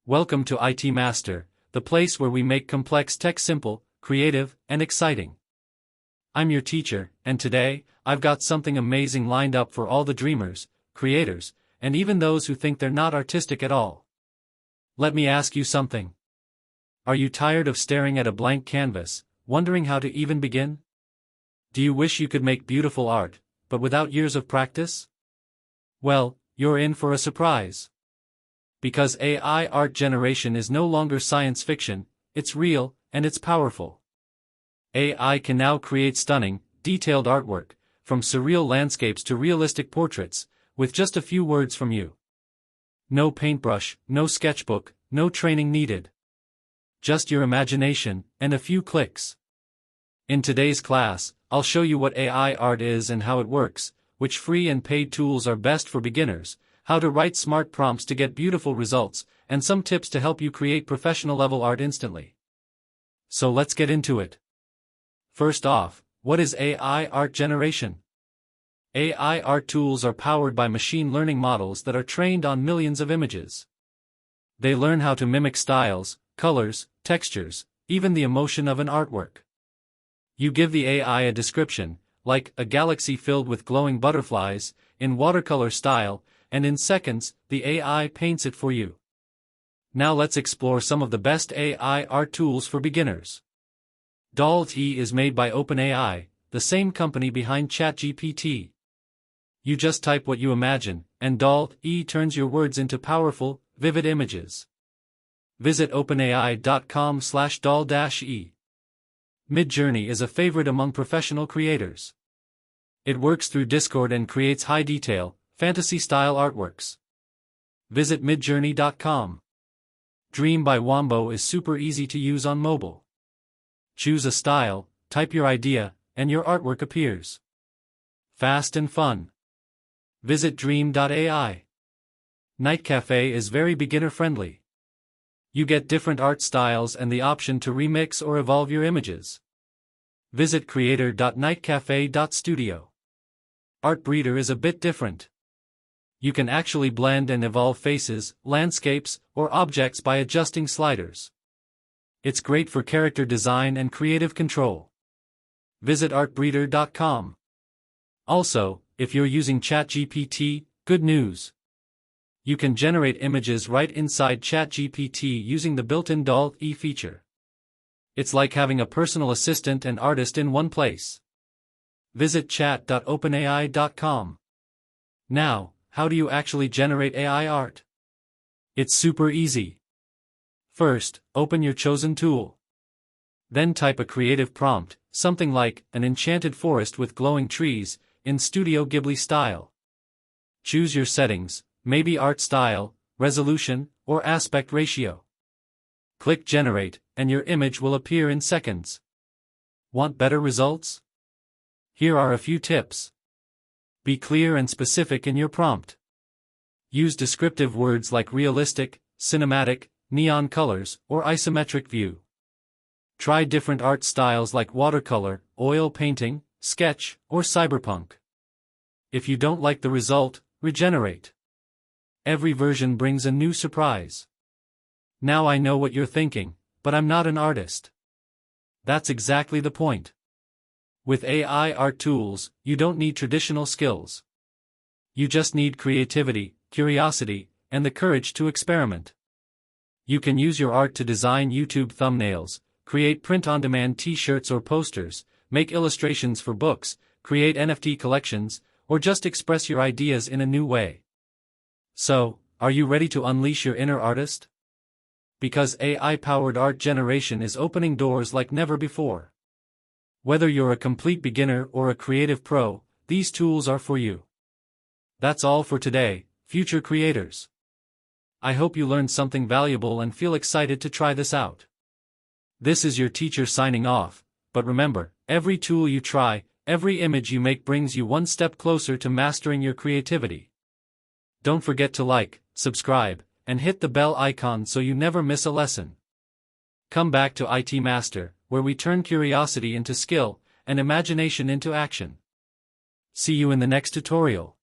Welcome to ITMaster, the place where we make complex tech simple, creative, and exciting. I'm your teacher, and today, I've got something amazing lined up for all the dreamers, creators, and even those who think they're not artistic at all. Let me ask you something. Are you tired of staring at a blank canvas, wondering how to even begin? Do you wish you could make beautiful art, but without years of practice? Well, you're in for a surprise. Because AI art generation is no longer science fiction, it's real, and it's powerful. AI can now create stunning, detailed artwork, from surreal landscapes to realistic portraits, with just a few words from you. No paintbrush, no sketchbook, no training needed. Just your imagination, and a few clicks. In today's class, I'll show you what AI art is and how it works, which free and paid tools are best for beginners, how to write smart prompts to get beautiful results, and some tips to help you create professional-level art instantly. So let's get into it. First off, what is AI art generation? AI art tools are powered by machine learning models that are trained on millions of images. They learn how to mimic styles, colors, textures, even the emotion of an artwork. You give the AI a description, like a galaxy filled with glowing butterflies, in watercolor style, and in seconds, the AI paints it for you. Now let's explore some of the best AI art tools for beginners. DALL is made by OpenAI, the same company behind ChatGPT. You just type what you imagine, and DALL turns your words into powerful, vivid images. Visit openai.com/DALL-E. Midjourney is a favorite among professional creators. It works through Discord and creates high-detail, fantasy-style artworks. Visit midjourney.com. Dream by Wombo is super easy to use on mobile. Choose a style, type your idea, and your artwork appears. Fast and fun. Visit dream.ai. NightCafe is very beginner-friendly. You get different art styles and the option to remix or evolve your images. Visit creator.nightcafe.studio. Artbreeder is a bit different. You can actually blend and evolve faces, landscapes, or objects by adjusting sliders. It's great for character design and creative control. Visit artbreeder.com. Also, if you're using ChatGPT, good news. You can generate images right inside ChatGPT using the built-in DALL feature. It's like having a personal assistant and artist in one place. Visit chat.openai.com. Now, how do you actually generate AI art? It's super easy. First, open your chosen tool. Then type a creative prompt, something like, an enchanted forest with glowing trees, in Studio Ghibli style. Choose your settings, maybe art style, resolution, or aspect ratio. Click Generate, and your image will appear in seconds. Want better results? Here are a few tips. Be clear and specific in your prompt. Use descriptive words like realistic, cinematic, neon colors, or isometric view. Try different art styles like watercolor, oil painting, sketch, or cyberpunk. If you don't like the result, regenerate. Every version brings a new surprise. Now I know what you're thinking, but I'm not an artist. That's exactly the point. With AI art tools, you don't need traditional skills. You just need creativity, curiosity, and the courage to experiment. You can use your art to design YouTube thumbnails, create print-on-demand t-shirts or posters, make illustrations for books, create NFT collections, or just express your ideas in a new way. So, are you ready to unleash your inner artist? Because AI-powered art generation is opening doors like never before. Whether you're a complete beginner or a creative pro, these tools are for you. That's all for today, future creators. I hope you learned something valuable and feel excited to try this out. This is your teacher signing off, but remember, every tool you try, every image you make brings you one step closer to mastering your creativity. Don't forget to like, subscribe, and hit the bell icon so you never miss a lesson. Come back to ITMaster, where we turn curiosity into skill, and imagination into action. See you in the next tutorial.